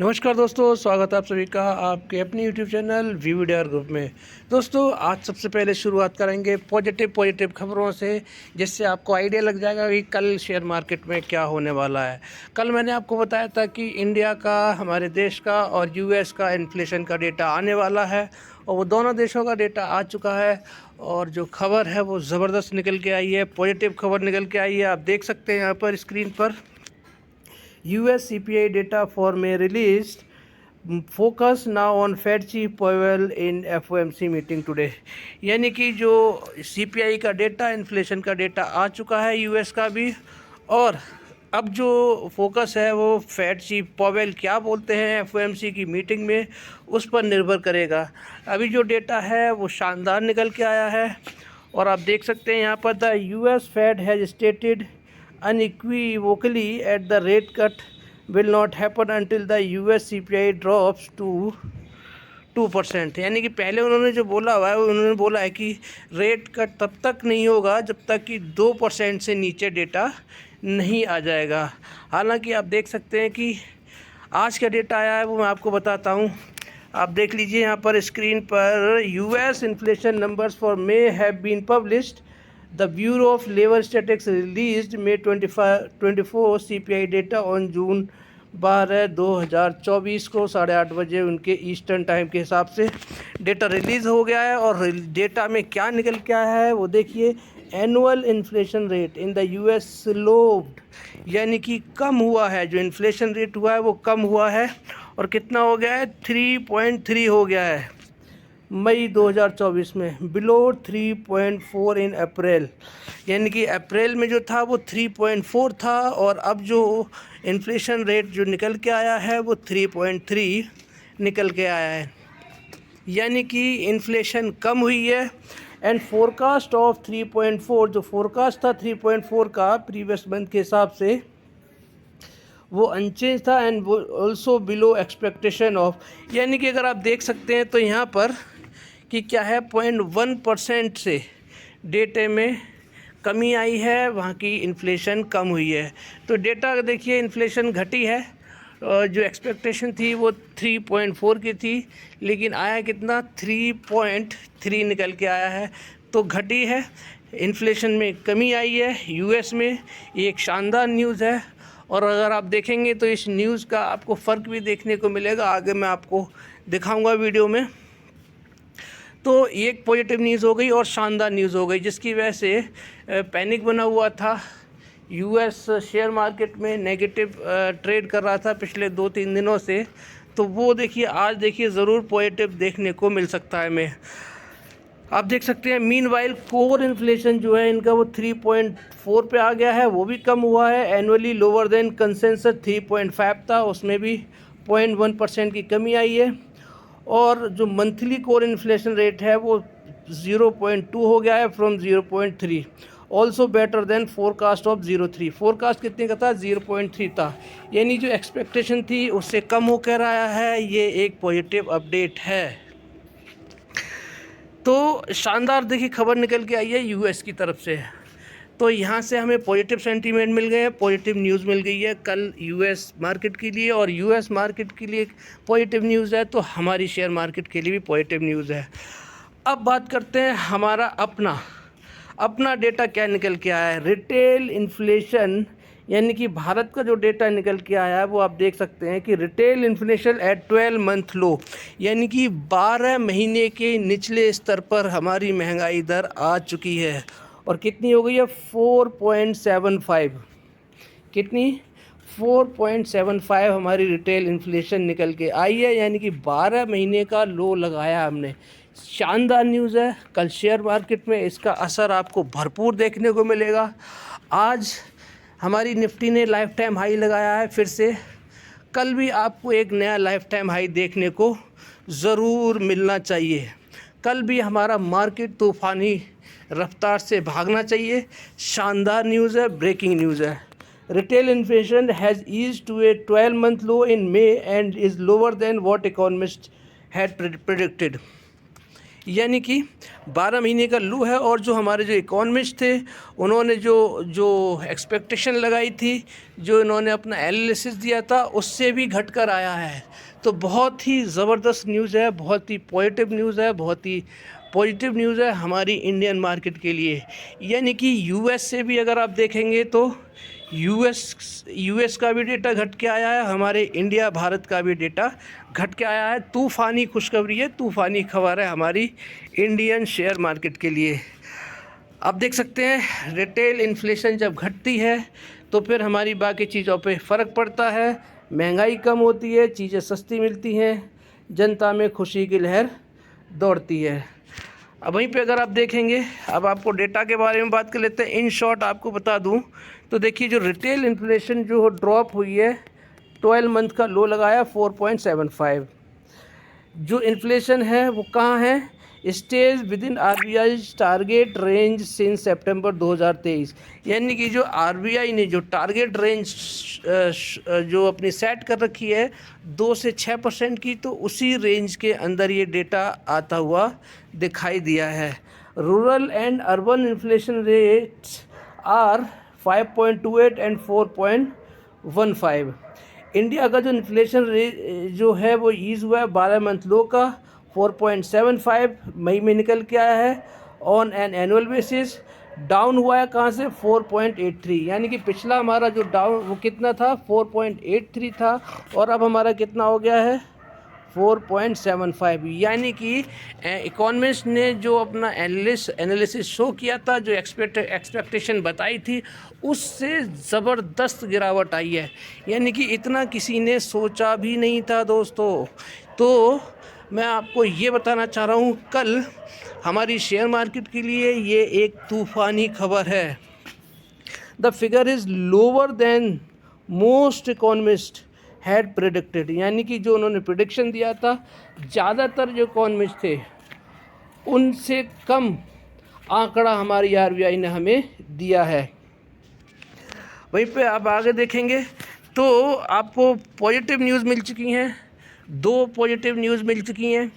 नमस्कार दोस्तों, स्वागत है आप सभी का आपके अपने यूट्यूब चैनल वीवीडीआर ग्रुप में। दोस्तों, आज सबसे पहले शुरुआत करेंगे पॉजिटिव खबरों से, जिससे आपको आइडिया लग जाएगा कि कल शेयर मार्केट में क्या होने वाला है। कल मैंने आपको बताया था कि इंडिया का, हमारे देश का और यूएस का इन्फ्लेशन का डेटा आने वाला है, और वो दोनों देशों का डेटा आ चुका है। और जो खबर है वो ज़बरदस्त निकल के आई है, पॉजिटिव खबर निकल के आई है। आप देख सकते हैं यहाँ पर स्क्रीन पर US CPI data for May released. Focus now on Fed Chief Powell in FOMC meeting today. यानी कि जो CPI का डेटा, इन्फ्लेशन का डेटा आ चुका है US का भी, और अब जो फोकस है वो फेड चीफ पॉवेल क्या बोलते हैं FOMC की मीटिंग में, उस पर निर्भर करेगा। अभी जो डेटा है वो शानदार निकल के आया है, और आप देख सकते हैं यहाँ पर the US Fed has stated unequivocally at the rate cut will not happen until the US CPI drops to 2%। यानी कि पहले उन्होंने जो बोला हुआ है, उन्होंने बोला है कि रेट कट तब तक नहीं होगा जब तक कि 2% से नीचे डेटा नहीं आ जाएगा। हालांकि आप देख सकते हैं कि आज का डेटा आया है, वो मैं आपको बताता हूँ। आप देख लीजिए यहाँ पर स्क्रीन पर, US inflation numbers for May have been published. The Bureau of Labor Statistics released May 24 CPI data on June 12, 2024 को 8:30 बजे उनके ईस्टर्न टाइम के हिसाब से डेटा रिलीज़ हो गया है। और डेटा में क्या निकल के आया है वो देखिए। Annual inflation rate in the US स्लोव्ड, यानी कि कम हुआ है। जो इन्फ्लेशन रेट हुआ है वो कम हुआ है, और कितना हो गया है, 3.3 हो गया है मई 2024 में, बिलो 3.4 इन अप्रैल। यानी कि अप्रैल में जो था वो 3.4 था, और अब जो इन्फ्लेशन रेट जो निकल के आया है वो 3.3 निकल के आया है। यानी कि इन्फ्लेशन कम हुई है। एंड फोरकास्ट ऑफ 3.4, जो फोरकास्ट था 3.4 का प्रीवियस मंथ के हिसाब से, वो अनचेंज था। एंड वो ऑल्सो बिलो एक्सपेक्टेशन ऑफ, यानी कि अगर आप देख सकते हैं तो यहाँ पर कि क्या है, 0.1% से डेटे में कमी आई है, वहाँ की इन्फ्लेशन कम हुई है। तो डेटा देखिए, इन्फ्लेशन घटी है, और जो एक्सपेक्टेशन थी वो 3.4 की थी, लेकिन आया कितना, 3.3 निकल के आया है। तो घटी है, इन्फ्लेशन में कमी आई है US में। ये एक शानदार न्यूज़ है, और अगर आप देखेंगे तो इस न्यूज़ का आपको फ़र्क भी देखने को मिलेगा, आगे मैं आपको दिखाऊंगा वीडियो में। तो ये एक पॉजिटिव न्यूज़ हो गई और शानदार न्यूज़ हो गई, जिसकी वजह से पैनिक बना हुआ था। US शेयर मार्केट में नेगेटिव ट्रेड कर रहा था पिछले 2-3 दिनों से। तो वो देखिए, आज देखिए ज़रूर पॉजिटिव देखने को मिल सकता है। मैं आप देख सकते हैं, मीनवाइल कोर इन्फ्लेशन जो है इनका वो 3.4 पे आ गया है, वो भी कम हुआ है। एनुअली लोअर देन कंसेंसस 3.5 था, उसमें भी 0.1% की कमी आई है। और जो मंथली कोर इन्फ्लेशन रेट है वो 0.2 हो गया है from 0.3, also better than forecast of 0.3। Forecast कितने का था, 0.3 था। यानी जो एक्सपेक्टेशन थी उससे कम होकर आया है। ये एक पॉजिटिव अपडेट है। तो शानदार देखिए खबर निकल के आई है US की तरफ से। तो यहाँ से हमें पॉजिटिव सेंटीमेंट मिल गए हैं, पॉजिटिव न्यूज़ मिल गई है कल US मार्केट के लिए। और US मार्केट के लिए पॉजिटिव न्यूज़ है, तो हमारी शेयर मार्केट के लिए भी पॉजिटिव न्यूज़ है। अब बात करते हैं हमारा अपना डेटा क्या निकल के आया है। रिटेल इन्फ्लेशन, यानी कि भारत का जो डेटा निकल के आया है वो आप देख सकते हैं कि रिटेल इन्फ्लेशन एट 12 मंथ लो, यानी कि 12 महीने के निचले स्तर पर हमारी महंगाई दर आ चुकी है। और कितनी हो गई है, 4.75। कितनी, 4.75 हमारी रिटेल इन्फ्लेशन निकल के आई है। यानी कि 12 महीने का लो लगाया हमने। शानदार न्यूज़ है। कल शेयर मार्केट में इसका असर आपको भरपूर देखने को मिलेगा। आज हमारी निफ्टी ने लाइफ टाइम हाई लगाया है फिर से। कल भी आपको एक नया लाइफ टाइम हाई देखने को ज़रूर मिलना चाहिए। कल भी हमारा मार्केट तूफ़ानी रफ्तार से भागना चाहिए। शानदार न्यूज़ है, ब्रेकिंग न्यूज़ है। Retail inflation has eased to a 12 month low in May and is lower than what economist had predicted. यानी कि 12 महीने का लो है। और जो हमारे जो इकोनॉमिस्ट थे उन्होंने जो जो एक्सपेक्टेशन लगाई थी, जो इन्होंने अपना एनालिसिस दिया था, उससे भी घट कर आया है। तो बहुत ही ज़बरदस्त न्यूज़ है, बहुत ही पॉजिटिव न्यूज़ है, बहुत ही पॉजिटिव न्यूज़ है हमारी इंडियन मार्केट के लिए। यानी कि यूएस से भी अगर आप देखेंगे तो यूएस का भी डेटा घट के आया है, हमारे इंडिया भारत का भी डेटा घट के आया है। तूफ़ानी खुशखबरी है, तूफ़ानी खबर है हमारी इंडियन शेयर मार्केट के लिए। आप देख सकते हैं रिटेल इन्फ्लेशन जब घटती है तो फिर हमारी बाकी चीज़ों पे फ़र्क पड़ता है, महंगाई कम होती है, चीज़ें सस्ती मिलती हैं, जनता में खुशी की लहर दौड़ती है। अब वहीं पे अगर आप देखेंगे, अब आपको डेटा के बारे में बात कर लेते हैं। इन शॉर्ट आपको बता दूं तो देखिए जो रिटेल इन्फ्लेशन जो ड्रॉप हुई है, 12 मंथ का लो लगाया 4.75। जो इन्फ्लेशन है वो कहाँ है, stage with in RBI target range since September 2023। यानी कि जो आरबीआई ने जो टारगेट रेंज जो अपनी सेट कर रखी है 2 से 6% की, तो उसी रेंज के अंदर ये डेटा आता हुआ दिखाई दिया है। Rural and urban inflation rates are 5.28 and 4.15। India का जो इन्फ्लेशन रेट जो है वो ईज़ हुआ है 12 मंथ लो का 4.75 मई में निकल के आया है। On an annual basis down हुआ है कहाँ से, 4.83। यानी कि पिछला हमारा जो डाउन वो कितना था, 4.83 था, और अब हमारा कितना हो गया है, 4.75। यानी कि इकोनॉमिस्ट ने जो अपना एनालिसिस शो किया था, जो एक्सपेक्टेशन बताई थी, उससे ज़बरदस्त गिरावट आई है। यानी कि इतना किसी ने सोचा भी नहीं था दोस्तों। तो मैं आपको ये बताना चाह रहा हूँ, कल हमारी शेयर मार्केट के लिए ये एक तूफ़ानी खबर है। The figure is lower then most economist had predicted. यानी कि जो उन्होंने प्रिडिक्शन दिया था, ज़्यादातर जो इकोनॉमिस्ट थे उनसे कम आंकड़ा हमारी आरबीआई ने हमें दिया है। वहीं पे आप आगे देखेंगे तो आपको पॉजिटिव न्यूज़ मिल चुकी हैं, 2 पॉजिटिव न्यूज़ मिल चुकी हैं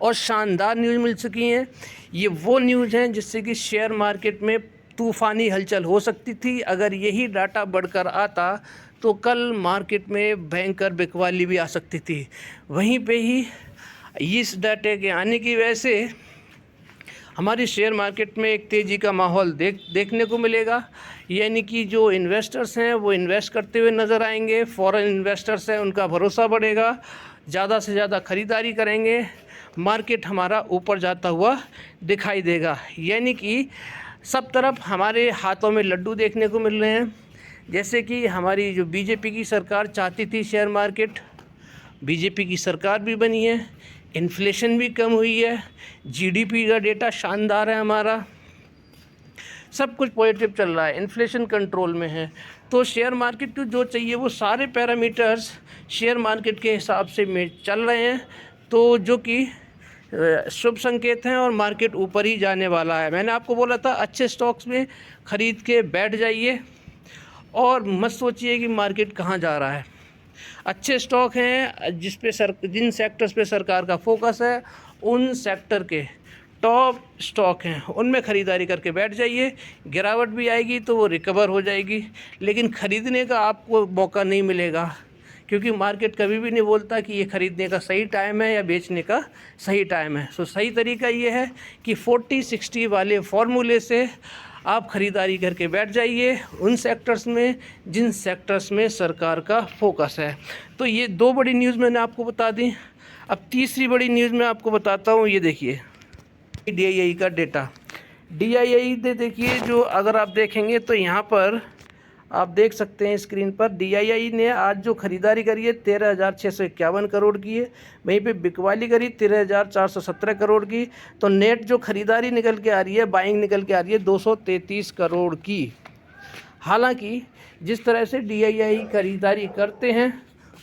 और शानदार न्यूज़ मिल चुकी हैं। ये वो न्यूज़ हैं जिससे कि शेयर मार्केट में तूफ़ानी हलचल हो सकती थी। अगर यही डाटा बढ़कर आता तो कल मार्केट में भयंकर बिकवाली भी आ सकती थी। वहीं पे ही इस डाटे के आने की वजह से हमारी शेयर मार्केट में एक तेज़ी का माहौल देखने को मिलेगा। यानी कि जो इन्वेस्टर्स हैं वो इन्वेस्ट करते हुए नज़र आएंगे, फॉरेन इन्वेस्टर्स हैं उनका भरोसा बढ़ेगा, ज़्यादा से ज़्यादा ख़रीदारी करेंगे, मार्केट हमारा ऊपर जाता हुआ दिखाई देगा। यानी कि सब तरफ हमारे हाथों में लड्डू देखने को मिल रहे हैं। जैसे कि हमारी जो बीजेपी की सरकार चाहती थी शेयर मार्केट, बीजेपी की सरकार भी बनी है, इन्फ्लेशन भी कम हुई है, जीडीपी का डेटा शानदार है हमारा, सब कुछ पॉजिटिव चल रहा है, इन्फ्लेशन कंट्रोल में है। तो शेयर मार्केट को जो चाहिए वो सारे पैरामीटर्स शेयर मार्केट के हिसाब से में चल रहे हैं, तो जो कि शुभ संकेत हैं और मार्केट ऊपर ही जाने वाला है। मैंने आपको बोला था अच्छे स्टॉक्स में ख़रीद के बैठ जाइए और मत सोचिए कि मार्केट कहाँ जा रहा है। अच्छे स्टॉक हैं जिन सेक्टर्स पे सरकार का फोकस है, उन सेक्टर के टॉप स्टॉक हैं, उनमें ख़रीदारी करके बैठ जाइए। गिरावट भी आएगी तो वो रिकवर हो जाएगी, लेकिन ख़रीदने का आपको मौका नहीं मिलेगा, क्योंकि मार्केट कभी भी नहीं बोलता कि ये ख़रीदने का सही टाइम है या बेचने का सही टाइम है। सो सही तरीका ये है कि 40-60 वाले फॉर्मूले से आप ख़रीदारी करके बैठ जाइए उन सेक्टर्स में जिन सेक्टर्स में सरकार का फोकस है। तो ये 2 बड़ी न्यूज़ मैंने आपको बता दी। अब तीसरी बड़ी न्यूज़ मैं आपको बताता हूँ। ये देखिए DII का डेटा, DII देखिए, जो अगर आप देखेंगे तो यहाँ पर आप देख सकते हैं स्क्रीन पर, DII ने आज जो ख़रीदारी करी है 13,651 करोड़ की है, वहीं पे बिकवाली करी 13,417 करोड़ की। तो नेट जो ख़रीदारी निकल के आ रही है, बाइंग निकल के आ रही है 233 करोड़ की। हालांकि जिस तरह से DII ख़रीदारी करते हैं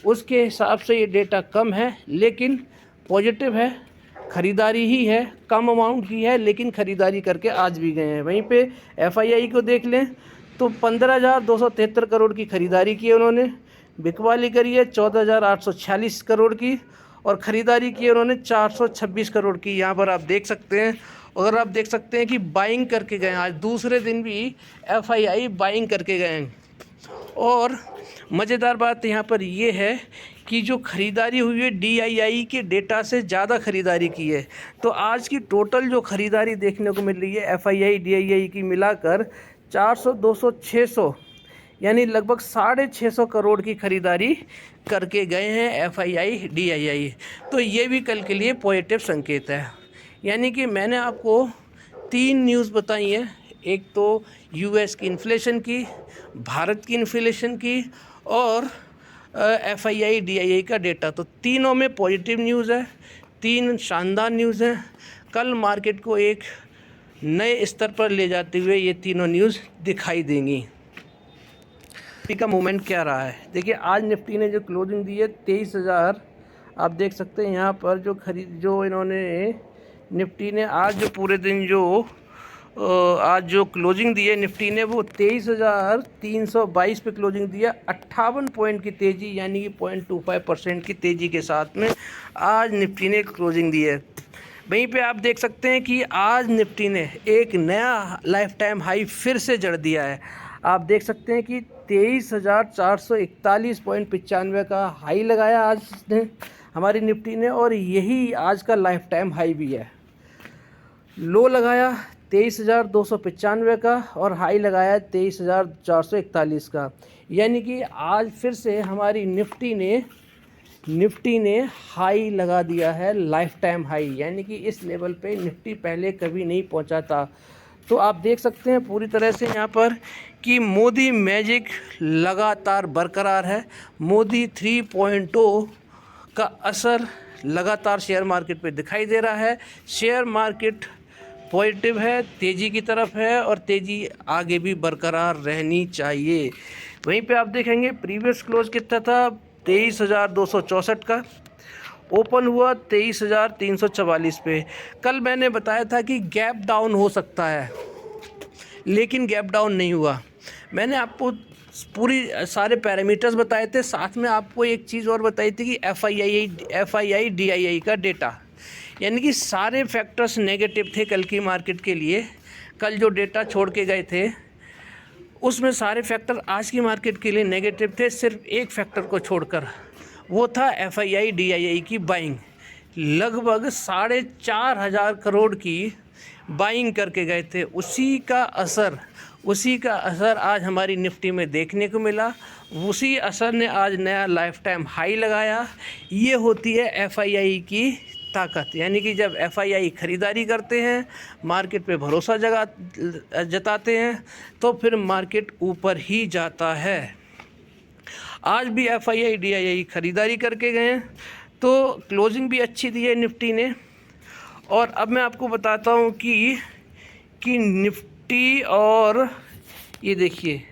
उसके हिसाब से ये डेटा कम है, लेकिन पॉजिटिव है, ख़रीदारी ही है, कम अमाउंट की है, लेकिन ख़रीदारी करके आज भी गए हैं। वहीं पे FII को देख लें तो 15,273 करोड़ की ख़रीदारी की है उन्होंने, बिकवाली करी है 14,846 करोड़ की, और ख़रीदारी की उन्होंने 426 करोड़ की। यहाँ पर आप देख सकते हैं, और आप देख सकते हैं कि बाइंग करके गए हैं। आज दूसरे दिन भी FII बाइंग करके गए हैं। और मज़ेदार बात यहाँ पर ये है कि जो ख़रीदारी हुई है DII के डेटा से ज़्यादा ख़रीदारी की है। तो आज की टोटल जो ख़रीदारी देखने को मिल रही है FII DII की मिलाकर 400, 200, 600 यानी लगभग 650 करोड़ की ख़रीदारी करके गए हैं FII DII। तो ये भी कल के लिए पॉजिटिव संकेत है। यानी कि मैंने आपको 3 न्यूज़ बताई हैं, एक तो US की इन्फ्लेशन की, भारत की इन्फ्लेशन की और FII DII का डेटा। तो तीनों में पॉजिटिव न्यूज़ है, 3 शानदार न्यूज़ हैं। कल मार्केट को एक नए स्तर पर ले जाते हुए ये तीनों न्यूज़ दिखाई देंगी। निफ्टी का मूवमेंट क्या रहा है, देखिए आज निफ्टी ने जो क्लोजिंग दी है 23,000, आप देख सकते हैं यहाँ पर जो इन्होंने निफ्टी ने आज जो पूरे दिन आज जो क्लोजिंग दी है निफ्टी ने वो 23,322 पे क्लोजिंग दिया। 58 पॉइंट की तेज़ी यानी कि 0.25% की तेज़ी के साथ में आज निफ्टी ने क्लोजिंग दी है। वहीं पे आप देख सकते हैं कि आज निफ्टी ने एक नया लाइफ टाइम हाई फिर से जड़ दिया है। आप देख सकते हैं कि 23,441.95 का हाई लगाया आज ने हमारी निफ्टी ने, और यही आज का लाइफ टाइम हाई भी है। लो लगाया 23,295 का और हाई लगाया 23,441 का। यानी कि आज फिर से हमारी निफ्टी ने हाई लगा दिया है, लाइफ टाइम हाई। यानी कि इस लेवल पे निफ्टी पहले कभी नहीं पहुंचा था। तो आप देख सकते हैं पूरी तरह से यहाँ पर कि मोदी मैजिक लगातार बरकरार है। मोदी 3.0 का असर लगातार शेयर मार्केट पे दिखाई दे रहा है। शेयर मार्केट पॉजिटिव है, तेज़ी की तरफ है और तेज़ी आगे भी बरकरार रहनी चाहिए। वहीं पे आप देखेंगे प्रीवियस क्लोज कितना था, 23,264 का। ओपन हुआ 23,344 पे। कल मैंने बताया था कि गैप डाउन हो सकता है, लेकिन गैप डाउन नहीं हुआ। मैंने आपको पूरी सारे पैरामीटर्स बताए थे, साथ में आपको एक चीज़ और बताई थी कि FII DII का डेटा, यानी कि सारे फैक्टर्स नेगेटिव थे कल की मार्केट के लिए। कल जो डेटा छोड़ के गए थे उसमें सारे फैक्टर आज की मार्केट के लिए नेगेटिव थे, सिर्फ एक फैक्टर को छोड़कर, वो था FII DII की बाइंग। लगभग 4,500 करोड़ की बाइंग करके गए थे। उसी का असर आज हमारी निफ्टी में देखने को मिला। उसी असर ने आज नया लाइफ टाइम हाई लगाया। ये होती है FII की ताकत। यानी कि जब FII ख़रीदारी करते हैं, मार्केट पे भरोसा जताते हैं, तो फिर मार्केट ऊपर ही जाता है। आज भी FII DII ख़रीदारी करके गए हैं, तो क्लोजिंग भी अच्छी दी है निफ्टी ने। और अब मैं आपको बताता हूँ कि निफ्टी, और ये देखिए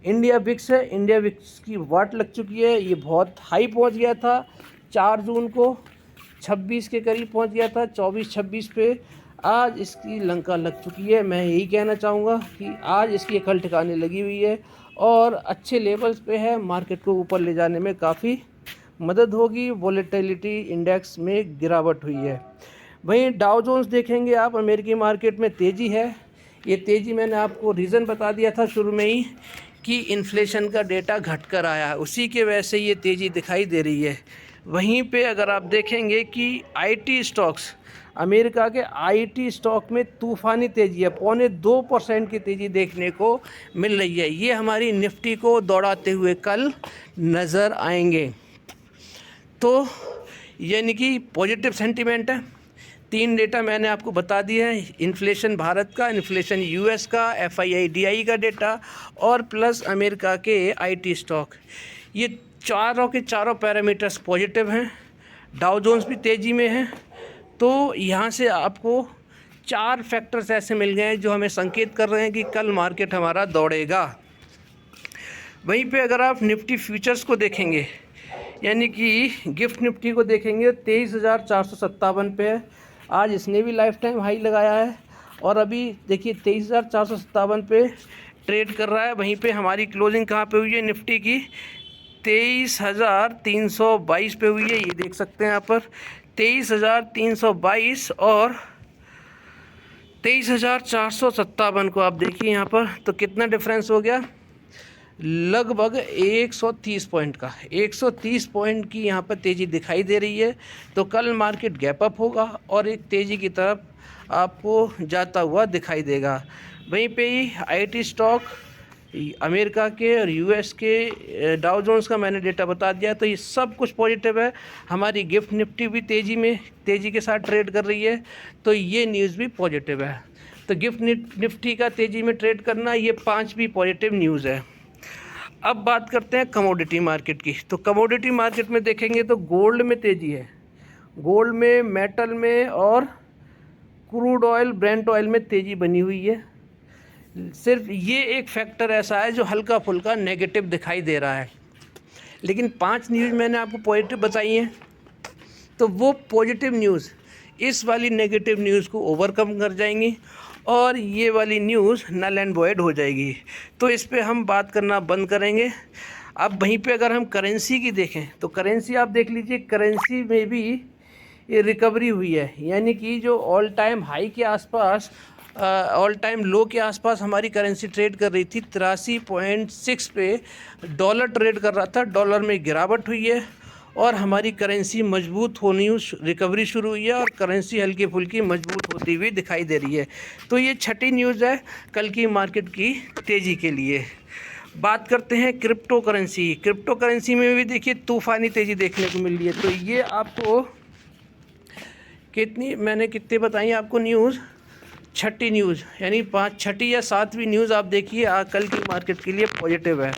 इंडिया विक्स है। इंडिया विक्स की वाट लग चुकी है, ये बहुत हाई पहुँच गया था 4 जून को, 26 के करीब पहुंच गया था, 24-26 पे। आज इसकी लंका लग चुकी है। मैं यही कहना चाहूँगा कि आज इसकी अकल ठिकाने लगी हुई है और अच्छे लेवल्स पे है। मार्केट को ऊपर ले जाने में काफ़ी मदद होगी। वोलेटिलिटी इंडेक्स में गिरावट हुई है। वहीं डाउ जोन्स देखेंगे आप, अमेरिकी मार्केट में तेज़ी है। ये तेज़ी मैंने आपको रीज़न बता दिया था शुरू में ही कि इन्फ्लेशन का डेटा घट कर आया, उसी के वजह से ये तेज़ी दिखाई दे रही है। वहीं पे अगर आप देखेंगे कि IT स्टॉक्स, अमेरिका के IT स्टॉक में तूफ़ानी तेज़ी है, 0.25% की तेज़ी देखने को मिल रही है। ये हमारी निफ्टी को दौड़ाते हुए कल नज़र आएंगे। तो यानी कि पॉजिटिव सेंटीमेंट है। 3 डेटा मैंने आपको बता दिए हैं, इन्फ्लेशन भारत का, इन्फ्लेशन US का, FII DII का डेटा और प्लस अमेरिका के IT स्टॉक। ये चारों के चारों पैरामीटर्स पॉजिटिव हैं। डाउ जोन्स भी तेज़ी में है। तो यहाँ से आपको 4 फैक्टर्स ऐसे मिल गए हैं जो हमें संकेत कर रहे हैं कि कल मार्केट हमारा दौड़ेगा। वहीं पे अगर आप निफ्टी फ्यूचर्स को देखेंगे, यानी कि गिफ्ट निफ्टी को देखेंगे, 23,457 पे है। आज इसने भी लाइफ टाइम हाई लगाया है और अभी देखिए 23,457 पे ट्रेड कर रहा है। वहीं पे हमारी क्लोजिंग कहाँ पे हुई है निफ्टी की, 23,322 पे हुई है, ये देख सकते हैं यहाँ पर 23,322 और 23,457 को आप देखिए यहाँ पर, तो कितना डिफरेंस हो गया, लगभग 130 पॉइंट का, 130 पॉइंट की यहाँ पर तेज़ी दिखाई दे रही है। तो कल मार्केट गैप अप होगा और एक तेज़ी की तरफ आपको जाता हुआ दिखाई देगा। वहीं पे ही आईटी स्टॉक अमेरिका के और यूएस के डाउ जोन्स का मैंने डेटा बता दिया, तो ये सब कुछ पॉजिटिव है। हमारी गिफ्ट निफ्टी भी तेज़ी के साथ ट्रेड कर रही है, तो ये न्यूज़ भी पॉजिटिव है। तो गिफ्ट निफ्टी का तेज़ी में ट्रेड करना, ये 5 भी पॉजिटिव न्यूज़ है। अब बात करते हैं कमोडिटी मार्केट की। तो कमोडिटी मार्केट में देखेंगे तो गोल्ड में तेज़ी है, गोल्ड में, मेटल में और क्रूड ऑयल, ब्रेंट ऑयल में तेज़ी बनी हुई है। सिर्फ ये एक फैक्टर ऐसा है जो हल्का फुल्का नेगेटिव दिखाई दे रहा है, लेकिन 5 न्यूज़ मैंने आपको पॉजिटिव बताई हैं, तो वो पॉजिटिव न्यूज़ इस वाली नेगेटिव न्यूज़ को ओवरकम कर जाएंगी और ये वाली न्यूज़ नल एंड वॉइड हो जाएगी। तो इस पे हम बात करना बंद करेंगे। अब वहीं पे अगर हम करेंसी की देखें तो करेंसी आप देख लीजिए, करेंसी में भी ये रिकवरी हुई है, यानी कि जो ऑल टाइम हाई के आसपास, ऑल टाइम लो के आसपास हमारी करेंसी ट्रेड कर रही थी, 83.6 पे डॉलर ट्रेड कर रहा था, डॉलर में गिरावट हुई है और हमारी करेंसी मजबूत होनी, रिकवरी शुरू हुई है और करेंसी हल्की फुल्की मजबूत होती हुई दिखाई दे रही है। तो ये छठी न्यूज़ है कल की मार्केट की तेज़ी के लिए। बात करते हैं क्रिप्टो करेंसी। क्रिप्टो करेंसी में भी देखिए तूफ़ानी तेज़ी देखने को मिल रही है। तो ये आपको कितनी बताई आपको न्यूज़, छठी न्यूज़, यानी छठी या 7वीं न्यूज़ आप देखिए कल की मार्केट के लिए पॉजिटिव है।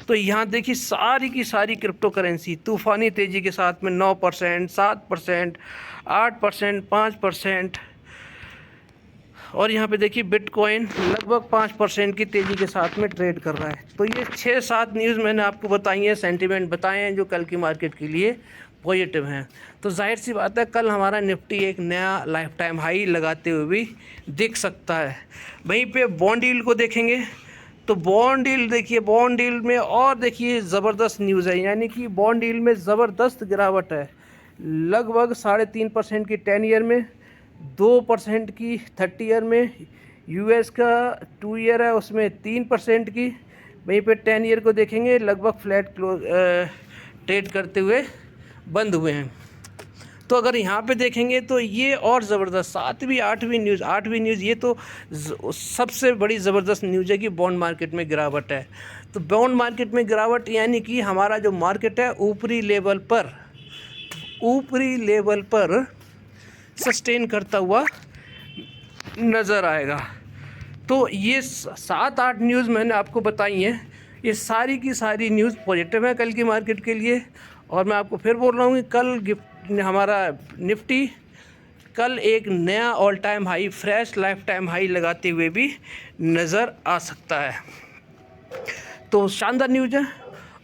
तो यहाँ देखिए सारी की सारी क्रिप्टो करेंसी तूफ़ानी तेज़ी के साथ में 9%, 7%, 8%, 5%, और यहाँ पे देखिए बिटकॉइन लगभग 5% की तेज़ी के साथ में ट्रेड कर रहा है। तो ये 6-7 न्यूज़ मैंने आपको बताई हैं, सेंटीमेंट बताए हैं जो कल की मार्केट के लिए पॉजिटिव हैं। तो जाहिर सी बात है कल हमारा निफ्टी एक नया लाइफ टाइम हाई लगाते हुए भी दिख सकता है। वहीं पे बॉन्ड यील्ड को देखेंगे तो बॉन्ड यील्ड देखिए, बॉन्ड यील्ड में और देखिए ज़बरदस्त न्यूज़ है, यानी कि बॉन्ड यील्ड में ज़बरदस्त गिरावट है, लगभग 3.5% की 10 ईयर में, 2% की 30 ईयर में, यूएस का 2 ईयर है उसमें 3% की। वहीं पे 10 ईयर को देखेंगे लगभग फ्लैट ट्रेड करते हुए बंद हुए हैं। तो अगर यहाँ पे देखेंगे तो ये और ज़बरदस्त 8वीं न्यूज़, ये तो सबसे बड़ी ज़बरदस्त न्यूज़ है कि बॉन्ड मार्केट में गिरावट है। तो बॉन्ड मार्केट में गिरावट यानी कि हमारा जो मार्केट है ऊपरी लेवल पर सस्टेन करता हुआ नज़र आएगा। तो ये 7-8 न्यूज़ मैंने आपको बताई हैं, ये सारी की सारी न्यूज़ पॉजिटिव है कल की मार्केट के लिए। और मैं आपको फिर बोल रहा हूँ कि कल हमारा निफ्टी कल एक नया all time high, fresh life time high लगाते हुए भी नज़र आ सकता है। तो शानदार न्यूज़ है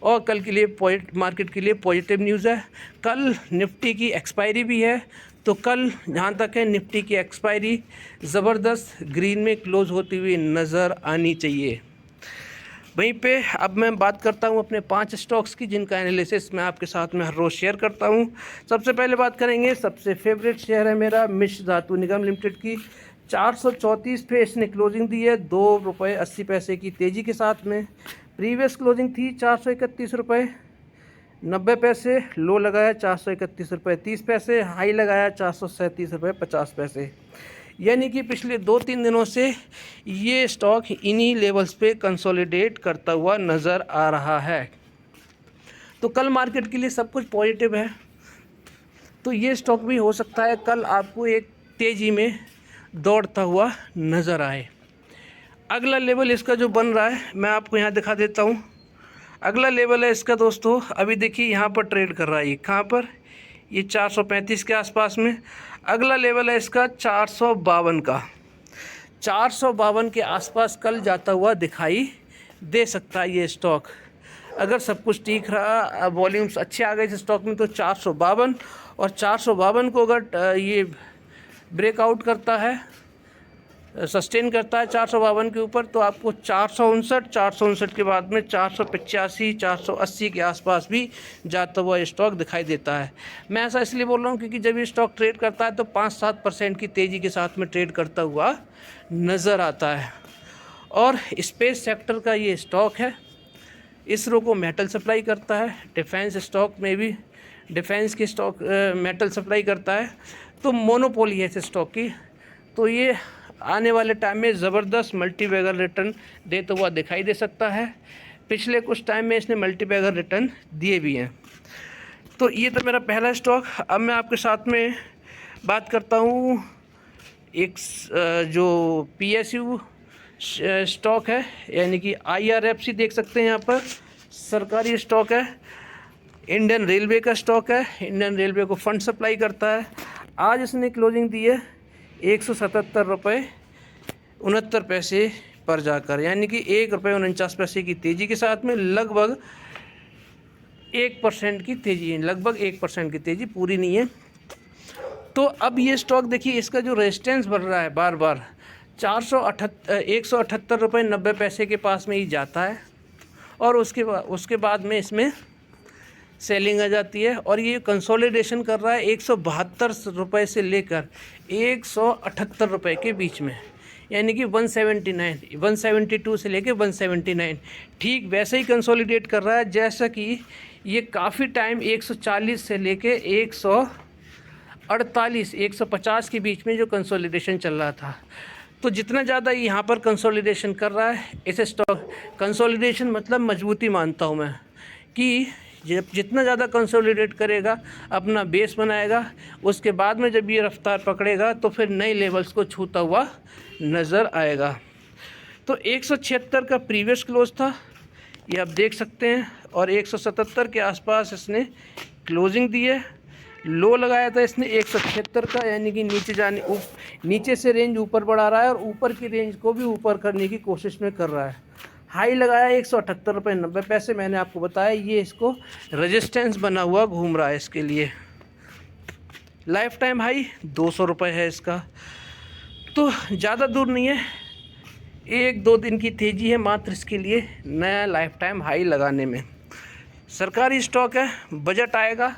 और कल के लिए मार्केट के लिए पॉजिटिव न्यूज़ है। कल निफ्टी की एक्सपायरी भी है, तो कल जहाँ तक है निफ्टी की एक्सपायरी ज़बरदस्त ग्रीन में क्लोज़ होती हुई नज़र आनी चाहिए। वहीं पे अब मैं बात करता हूँ अपने 5 स्टॉक्स की जिनका एनालिसिस मैं आपके साथ में हर रोज़ शेयर करता हूँ। सबसे पहले बात करेंगे, सबसे फेवरेट शेयर है मेरा मिश्र धातु निगम लिमिटेड की। 434 पे इसने क्लोजिंग दी है, 2 रुपये 80 पैसे की तेज़ी के साथ में। प्रीवियस क्लोजिंग थी 431 रुपये 90 पैसे, लो लगाया 431 रुपये 30 पैसे, हाई लगाया 437 रुपये 50 पैसे। यानी कि पिछले 2-3 दिनों से ये स्टॉक इन्हीं लेवल्स पे कंसोलिडेट करता हुआ नज़र आ रहा है। तो कल मार्केट के लिए सब कुछ पॉजिटिव है, तो ये स्टॉक भी हो सकता है कल आपको एक तेज़ी में दौड़ता हुआ नज़र आए। अगला लेवल इसका जो बन रहा है मैं आपको यहाँ दिखा देता हूँ। अगला लेवल है इसका दोस्तों, अभी देखिए यहाँ पर ट्रेड कर रहा है, ये कहाँ पर, ये 435 के आसपास में। अगला लेवल है इसका 452 का, 452 के आसपास कल जाता हुआ दिखाई दे सकता है ये स्टॉक। अगर सब कुछ ठीक रहा, वॉल्यूम्स अच्छे आ गए इस स्टॉक में, तो 452 और 452 को अगर ये ब्रेकआउट करता है सस्टेन करता है 452 के ऊपर, तो आपको 459 के बाद में 485 480 के आसपास भी जाता हुआ स्टॉक दिखाई देता है। मैं ऐसा इसलिए बोल रहा हूँ क्योंकि जब ये स्टॉक ट्रेड करता है तो 5-7% की तेज़ी के साथ में ट्रेड करता हुआ नज़र आता है। और स्पेस सेक्टर का ये स्टॉक है, इसरो को मेटल सप्लाई करता है, डिफेंस स्टॉक में भी डिफेंस की स्टॉक मेटल सप्लाई करता है, तो मोनोपोली है इस स्टॉक की। तो ये आने वाले टाइम में ज़बरदस्त मल्टीबैगर रिटर्न देता हुआ दिखाई दे सकता है। पिछले कुछ टाइम में इसने मल्टीबैगर रिटर्न दिए भी हैं। तो ये तो मेरा पहला स्टॉक। अब मैं आपके साथ में बात करता हूँ एक जो PSU स्टॉक है, यानी कि IRFC देख सकते हैं यहाँ पर, सरकारी स्टॉक है। इंडियन रेलवे का स्टॉक है, इंडियन रेलवे को फंड सप्लाई करता है। आज इसने क्लोजिंग दी है 177 रुपये 69 पैसे पर जाकर, यानी कि 1 रुपये 49 पैसे की तेज़ी के साथ में लगभग 1% की तेज़ी, लगभग 1% की तेज़ी, पूरी नहीं है। तो अब ये स्टॉक देखिए, इसका जो रेजिस्टेंस बढ़ रहा है बार बार 178 रुपये 90 पैसे के पास में ही जाता है, और उसके बाद में इसमें सेलिंग आ जाती है, और ये कंसोलिडेशन कर रहा है 172 रुपये से लेकर 178 रुपये के बीच में, यानी कि 172 से लेकर 179, ठीक वैसे ही कंसोलिडेट कर रहा है जैसा कि ये काफ़ी टाइम 140 से लेकर 148 150 के बीच में जो कंसोलिडेशन चल रहा था। तो जितना ज़्यादा यहाँ पर कंसोलिडेशन कर रहा है, इसे स्टॉक कंसोलिडेशन मतलब मजबूती मानता हूँ मैं, कि जितना ज़्यादा कंसोलिडेट करेगा, अपना बेस बनाएगा, उसके बाद में जब ये रफ्तार पकड़ेगा तो फिर नए लेवल्स को छूता हुआ नज़र आएगा। तो 176 का प्रीवियस क्लोज था, ये आप देख सकते हैं, और 177 के आसपास इसने क्लोजिंग दी है। लो लगाया था इसने 176 का, यानी कि नीचे से रेंज ऊपर बढ़ा रहा है और ऊपर की रेंज को भी ऊपर करने की कोशिश में कर रहा है। हाई लगाया 178 रुपये 90 पैसे, मैंने आपको बताया ये इसको रेजिस्टेंस बना हुआ घूम रहा है इसके लिए। लाइफ टाइम हाई 200 रुपये है इसका, तो ज़्यादा दूर नहीं है, 1-2 दिन की तेज़ी है मात्र इसके लिए नया लाइफ टाइम हाई लगाने में। सरकारी स्टॉक है, बजट आएगा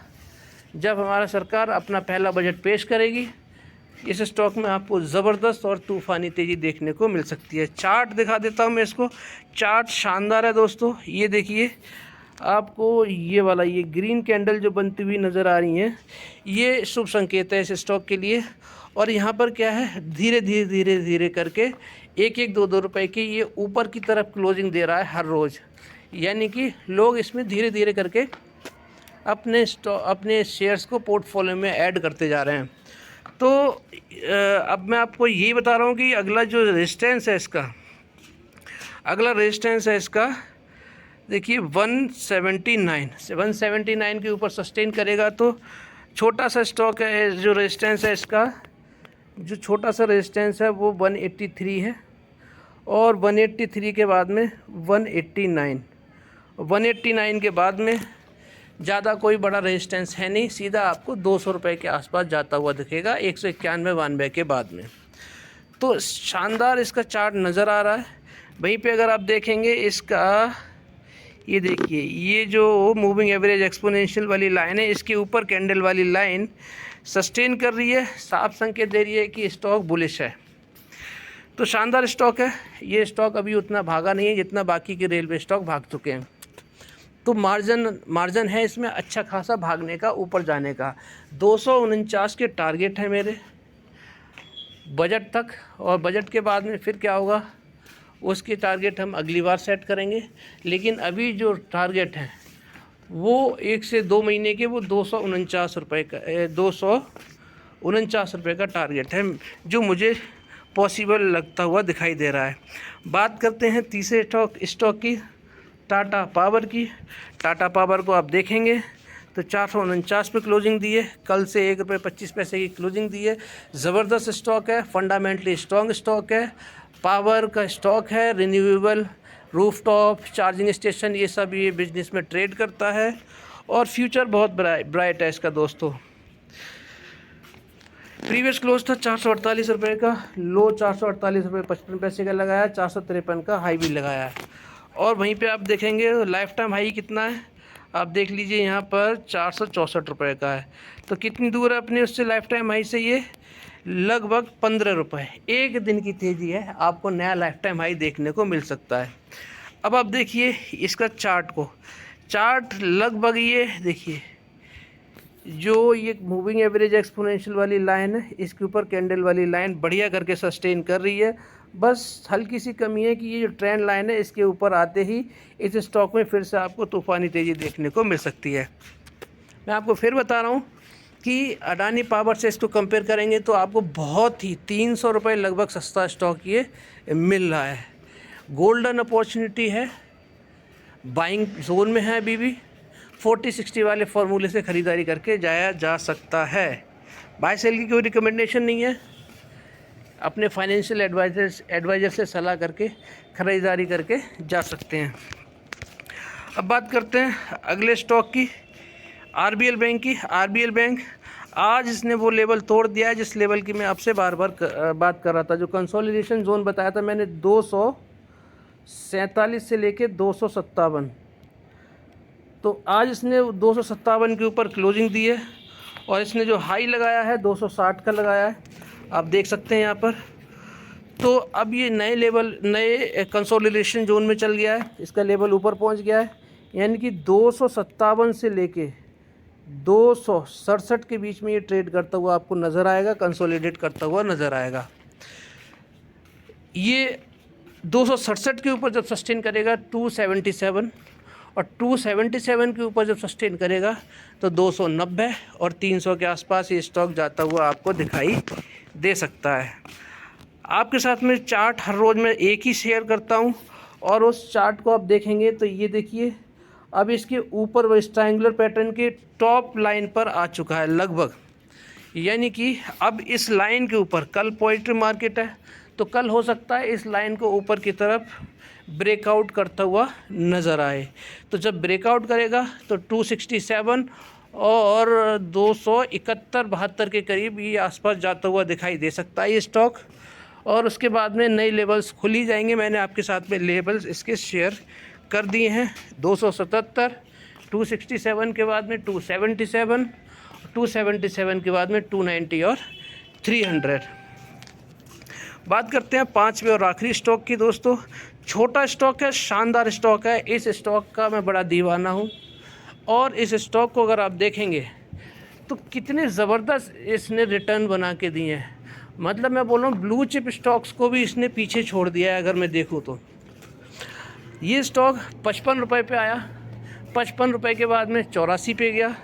जब हमारा सरकार अपना पहला बजट पेश करेगी, इस स्टॉक में आपको ज़बरदस्त और तूफ़ानी तेज़ी देखने को मिल सकती है। चार्ट दिखा देता हूँ मैं इसको, चार्ट शानदार है दोस्तों। ये देखिए, आपको ये वाला ये ग्रीन कैंडल जो बनती हुई नज़र आ रही हैं, ये शुभ संकेत है इस स्टॉक के लिए। और यहाँ पर क्या है, धीरे धीरे करके 1-2 रुपए की ये ऊपर की तरफ क्लोजिंग दे रहा है हर रोज़, यानी कि लोग इसमें धीरे धीरे करके अपने शेयर्स को पोर्टफोलियो में ऐड करते जा रहे हैं। तो अब मैं आपको यही बता रहा हूँ कि अगला जो रेजिस्टेंस है इसका, अगला रेजिस्टेंस है इसका, देखिए 179 के ऊपर सस्टेन करेगा तो छोटा सा स्टॉक है, जो रेजिस्टेंस है इसका, जो छोटा सा रेजिस्टेंस है वो 183 है, और 183 के बाद में 189 के बाद में ज़्यादा कोई बड़ा रेजिस्टेंस है नहीं, सीधा आपको 200 रुपये के आसपास जाता हुआ दिखेगा 191-92 के बाद में। तो शानदार इसका चार्ट नज़र आ रहा है। वहीं पे अगर आप देखेंगे इसका, ये देखिए, ये जो मूविंग एवरेज एक्सपोनेंशियल वाली लाइन है, इसके ऊपर कैंडल वाली लाइन सस्टेन कर रही है, साफ संकेत दे रही है कि स्टॉक बुलिश है। तो शानदार स्टॉक है ये। स्टॉक अभी उतना भागा नहीं है जितना बाकी के रेलवे स्टॉक भाग चुके हैं, तो मार्जिन है इसमें अच्छा खासा भागने का, ऊपर जाने का। 249 के टारगेट है मेरे बजट तक, और बजट के बाद में फिर क्या होगा उसके टारगेट हम अगली बार सेट करेंगे। लेकिन अभी जो टारगेट है वो 1 से 2 महीने के, वो 249 रुपये का 249 रुपये का टारगेट है, जो मुझे पॉसिबल लगता हुआ दिखाई दे रहा है। बात करते हैं तीसरे स्टॉक की, टाटा पावर की। टाटा पावर को आप देखेंगे तो 449 पे क्लोजिंग दी है, कल से 1 रुपये 25 पैसे की क्लोजिंग दी है। ज़बरदस्त स्टॉक है, फंडामेंटली स्ट्रॉन्ग स्टॉक है, पावर का स्टॉक है, रिन्यूएबल, रूफटॉप, चार्जिंग स्टेशन, ये सब ये बिजनेस में ट्रेड करता है, और फ्यूचर बहुत ब्राइट है इसका दोस्तों। प्रीवियस क्लोज था 448 रुपये का, लो 448 रुपये 55 पैसे का लगाया, 453 का हाई भी लगाया है। और वहीं पे आप देखेंगे लाइफ टाइम हाई कितना है, आप देख लीजिए यहाँ पर 464 रुपये का है। तो कितनी दूर है अपने उससे लाइफ टाइम हाई से, ये लगभग 15 रुपये। एक दिन की तेज़ी है, आपको नया लाइफ टाइम हाई देखने को मिल सकता है। अब आप देखिए इसका चार्ट को, चार्ट लगभग ये देखिए, जो ये मूविंग एवरेज एक्सपोनेंशियल वाली लाइन है, इसके ऊपर कैंडल वाली लाइन बढ़िया करके सस्टेन कर रही है। बस हल्की सी कमी है कि ये जो ट्रेंड लाइन है इसके ऊपर आते ही इस स्टॉक में फिर से आपको तूफ़ानी तेज़ी देखने को मिल सकती है। मैं आपको फिर बता रहा हूँ कि अडानी पावर से इसको कंपेयर करेंगे तो आपको बहुत ही 300 रुपये लगभग सस्ता स्टॉक ये मिल रहा है। गोल्डन अपॉर्चुनिटी है, बाइंग जोन में है अभी भी। 40-60 वाले फार्मूले से ख़रीदारी करके जाया जा सकता है। बाय सेल की कोई रिकमेंडेशन नहीं है, अपने फाइनेंशियल एडवाइज़र से सलाह करके ख़रीदारी करके जा सकते हैं। अब बात करते हैं अगले स्टॉक की, आरबीएल बैंक की। आरबीएल बैंक आज इसने वो लेवल तोड़ दिया है जिस लेवल की मैं आपसे बार बार बात कर रहा था। जो कंसोलिडेशन जोन बताया था मैंने 247 से लेके 257, तो आज इसने 257 के ऊपर क्लोजिंग दी है और इसने जो हाई लगाया है 260 का लगाया है, आप देख सकते हैं यहाँ पर। तो अब ये नए लेवल, नए कंसोलिडेशन जोन में चल गया है, इसका लेवल ऊपर पहुँच गया है, यानी कि 257 से लेके 267 के बीच में ये ट्रेड करता हुआ आपको नज़र आएगा, कंसोलिडेट करता हुआ नज़र आएगा। ये 267 के ऊपर जब सस्टेन करेगा 277, और 277 के ऊपर जब सस्टेन करेगा तो 290 और 300 के आसपास ये स्टॉक जाता हुआ आपको दिखाई दे सकता है। आपके साथ में चार्ट हर रोज़ मैं एक ही शेयर करता हूँ, और उस चार्ट को आप देखेंगे तो ये देखिए अब इसके ऊपर वो ट्रायंगुलर पैटर्न के टॉप लाइन पर आ चुका है लगभग, यानी कि अब इस लाइन के ऊपर, कल पॉजिटिव मार्केट है तो कल हो सकता है इस लाइन को ऊपर की तरफ ब्रेकआउट करता हुआ नज़र आए। तो जब ब्रेकआउट करेगा तो 267 और 271-72 के करीब ये आसपास जाता हुआ दिखाई दे सकता है ये स्टॉक, और उसके बाद में नए लेवल्स खुल ही जाएंगे। मैंने आपके साथ में लेवल्स इसके शेयर कर दिए हैं, 277, 267 के बाद में 277, 277 के बाद में 290 और 300। बात करते हैं पांचवें और आखिरी स्टॉक की। दोस्तों छोटा स्टॉक है, शानदार स्टॉक है, इस स्टॉक का मैं बड़ा दीवाना हूँ, और इस स्टॉक को अगर आप देखेंगे तो कितने ज़बरदस्त इसने रिटर्न बना के दिए हैं। मतलब मैं बोल रहा हूँ ब्लू चिप स्टॉक्स को भी इसने पीछे छोड़ दिया है। अगर मैं देखूँ तो ये स्टॉक 55 रुपये पे आया, 55 रुपये के बाद में 84 पे गया,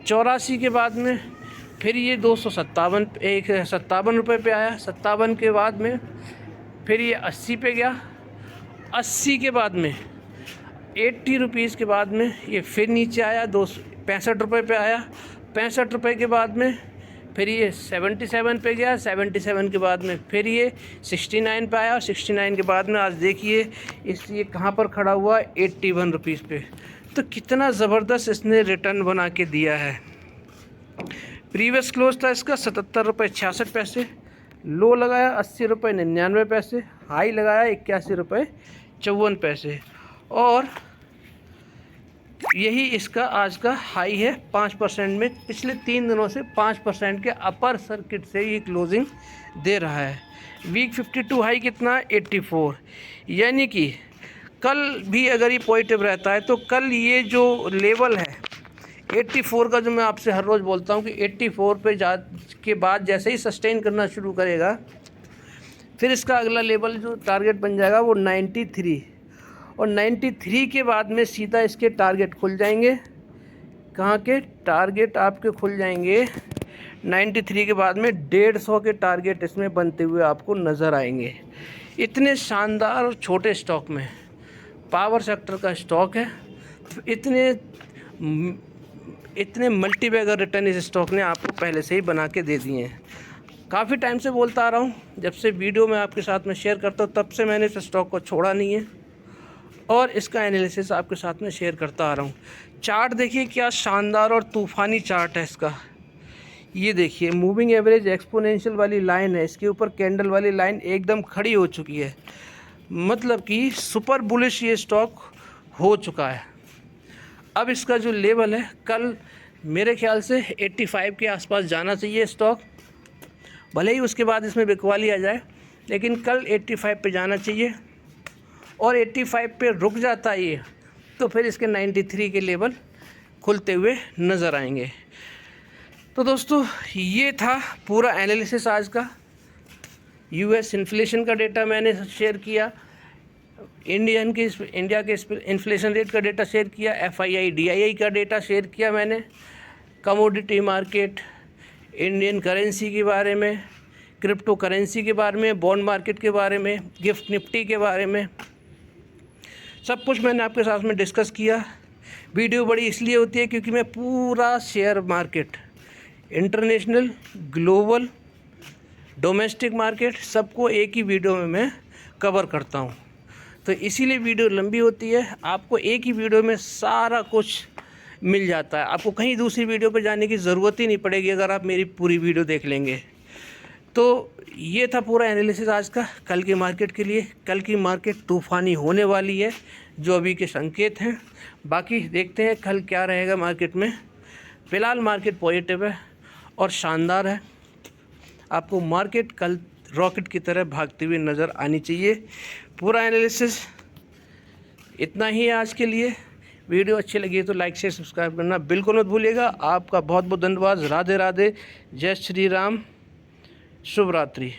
84 के बाद में फिर ये 257 रुपये पे आया, 57 के बाद में फिर ये 80 पे गया, 80 के बाद में 80 रुपीज़ के बाद में ये फिर नीचे आया, 65 रुपये पे आया, 65 रुपये के बाद में फिर ये 77 पे गया, 77 के बाद में फिर ये 69 पे आया, और 69 के बाद में आज देखिए ये कहाँ पर खड़ा हुआ, 81 रुपीज़ पे। तो कितना ज़बरदस्त इसने रिटर्न बना के दिया है। प्रीवियस क्लोज था इसका 77 रुपये 66 पैसे, लो लगाया 80 रुपये 99 पैसे, हाई लगाया 81 रुपये 54 पैसे, और यही इसका आज का हाई है 5% में। पिछले 3 दिनों से 5% के अपर सर्किट से ये क्लोजिंग दे रहा है। वीक 52 हाई कितना, 84, यानी कि कल भी अगर ये पॉजिटिव रहता है तो कल ये जो लेवल है 84 का, जो मैं आपसे हर रोज़ बोलता हूँ कि 84 पे जा के बाद जैसे ही सस्टेन करना शुरू करेगा फिर इसका अगला लेवल जो टारगेट बन जाएगा वो 93, और 93 के बाद में सीधा इसके टारगेट खुल जाएंगे। कहाँ के टारगेट आपके खुल जाएंगे, 93 के बाद में 150 के टारगेट इसमें बनते हुए आपको नज़र आएंगे। इतने शानदार और छोटे स्टॉक में, पावर सेक्टर का स्टॉक है, इतने मल्टी बैगर रिटर्न इस स्टॉक ने आपको पहले से ही बना के दे दिए हैं। काफ़ी टाइम से बोलता आ रहा हूँ, जब से वीडियो मैं आपके साथ में शेयर करता हूँ तब से मैंने इस स्टॉक को छोड़ा नहीं है, और इसका एनालिसिस आपके साथ में शेयर करता आ रहा हूँ। चार्ट देखिए क्या शानदार और तूफ़ानी चार्ट है इसका। ये देखिए मूविंग एवरेज एक्सपोनेंशियल वाली लाइन है, इसके ऊपर कैंडल वाली लाइन एकदम खड़ी हो चुकी है, मतलब कि सुपर बुलिश ये स्टॉक हो चुका है। अब इसका जो लेवल है कल मेरे ख्याल से 85 के आसपास जाना चाहिए स्टॉक, भले ही उसके बाद इसमें बिकवाली आ जाए, लेकिन कल 85 पे जाना चाहिए। और 85 पे रुक जाता है ये तो फिर इसके 93 के लेवल खुलते हुए नज़र आएंगे। तो दोस्तों ये था पूरा एनालिसिस आज का। यूएस इन्फ्लेशन का डेटा मैंने शेयर किया, इंडिया के इन्फ्लेशन रेट का डेटा शेयर किया, एफआईआई डीआईआई का डेटा शेयर किया मैंने, कमोडिटी मार्केट, इंडियन करेंसी के बारे में, क्रिप्टो करेंसी के बारे में, बॉन्ड मार्केट के बारे में, गिफ्ट निफ्टी के बारे में, सब कुछ मैंने आपके साथ में डिस्कस किया। वीडियो बड़ी इसलिए होती है क्योंकि मैं पूरा share market, international, global, domestic market सबको एक ही वीडियो में मैं कवर करता हूँ, तो इसीलिए वीडियो लंबी होती है। आपको एक ही वीडियो में सारा कुछ मिल जाता है, आपको कहीं दूसरी वीडियो पर जाने की ज़रूरत ही नहीं पड़ेगी अगर आप मेरी पूरी वीडियो देख लेंगे। तो ये था पूरा एनालिसिस आज का कल की मार्केट के लिए। कल की मार्केट तूफ़ानी होने वाली है जो अभी के संकेत हैं, बाकी देखते हैं कल क्या रहेगा मार्केट में। फ़िलहाल मार्केट पॉजिटिव है और शानदार है। आपको मार्केट कल रॉकेट की तरह भागती हुई नज़र आनी चाहिए। पूरा एनालिसिस इतना ही है आज के लिए। वीडियो अच्छी लगी तो लाइक शेयर सब्सक्राइब करना बिल्कुल मत भूलिएगा। आपका बहुत बहुत धन्यवाद। राधे राधे, जय श्री राम, शुभ रात्रि।